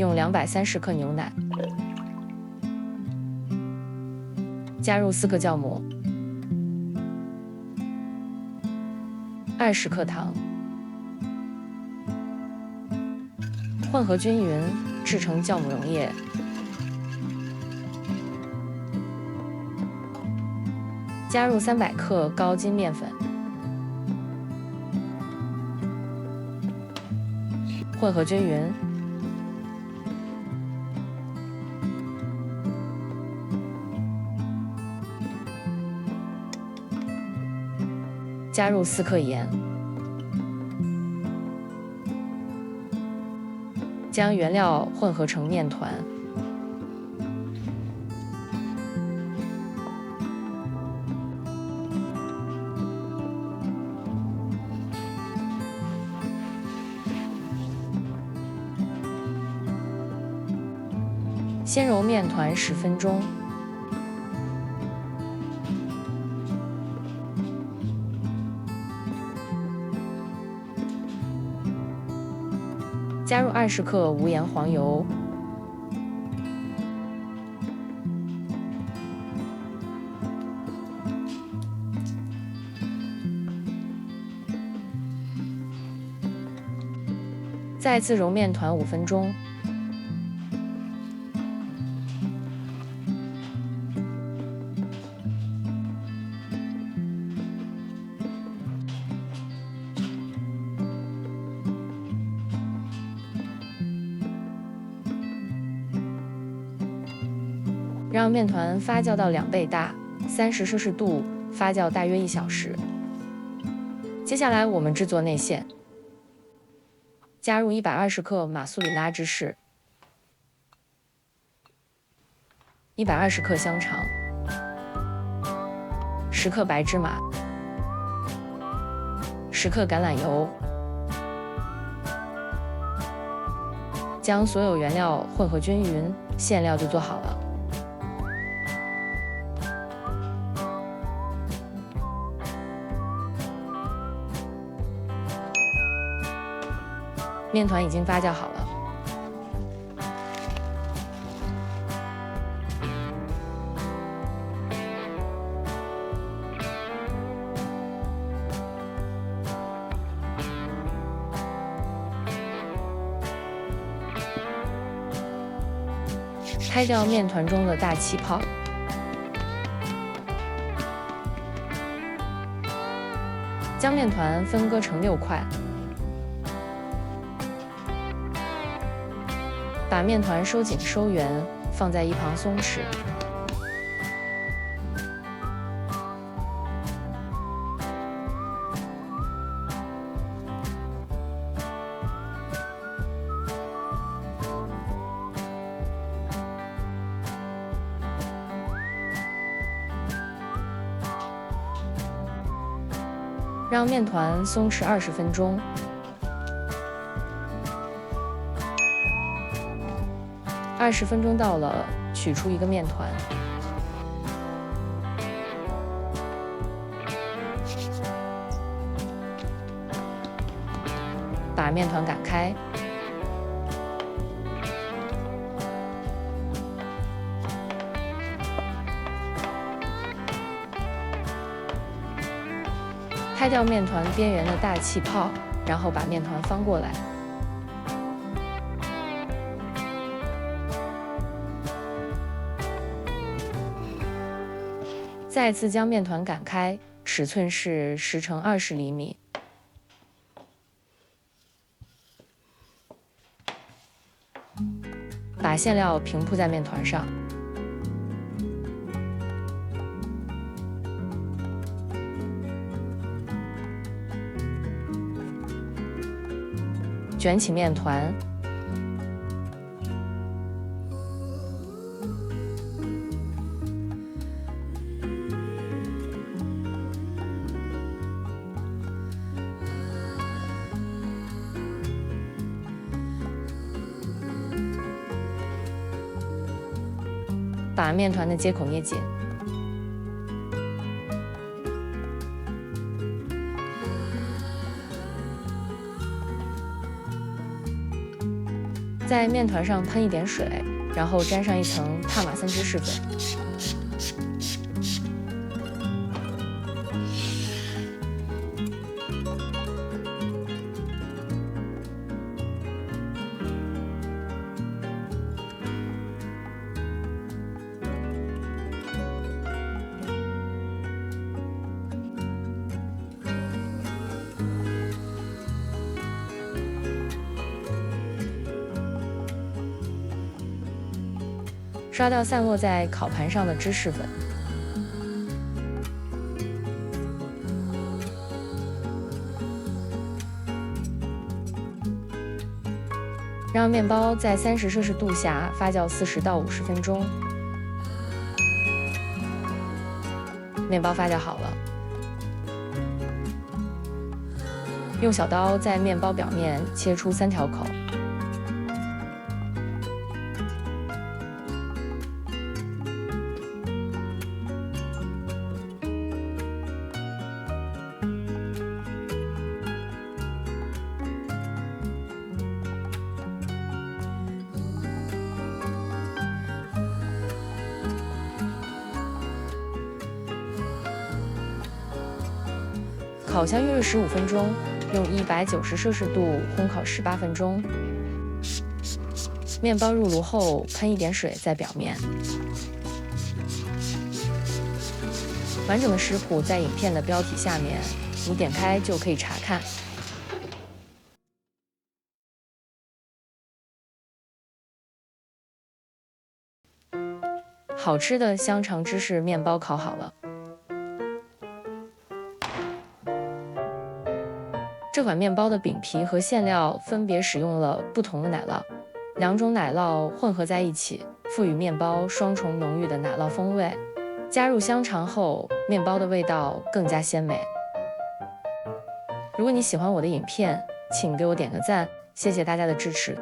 用230克牛奶，加入4克酵母，20克糖，混合均匀，制成酵母溶液。加入300克高筋面粉，混合均匀。加入4克盐，将原料混合成面团。先揉面团10分钟，加入20克无盐黄油，再次揉面团5分钟。让面团发酵到2倍大，30摄氏度发酵大约1小时。接下来我们制作内馅，加入120克马苏里拉芝士，120克香肠，10克白芝麻，10克橄榄油，将所有原料混合均匀，馅料就做好了。面团已经发酵好了，开掉面团中的大气泡，将面团分割成6块。把面团收紧收圆，放在一旁松弛。让面团松弛20分钟。20分钟到了，取出一个面团，把面团擀开，开掉面团边缘的大气泡，然后把面团翻过来。再次将面团擀开，尺寸是10乘20厘米。把馅料平铺在面团上，卷起面团，把面团的接口捏紧，在面团上喷一点水，然后沾上一层帕玛森芝士粉。刷掉散落在烤盘上的芝士粉，让面包在30°C下发酵40到50分钟。面包发酵好了，用小刀在面包表面切出3条口。烤箱预热15分钟，用190°C烘烤18分钟。面包入炉后，喷一点水在表面。完整的食谱在影片的标题下面，你点开就可以查看。好吃的香肠芝士面包烤好了。这款面包的饼皮和馅料分别使用了不同的奶酪，2种奶酪混合在一起，赋予面包双重浓郁的奶酪风味。加入香肠后，面包的味道更加鲜美。如果你喜欢我的影片，请给我点个赞，谢谢大家的支持。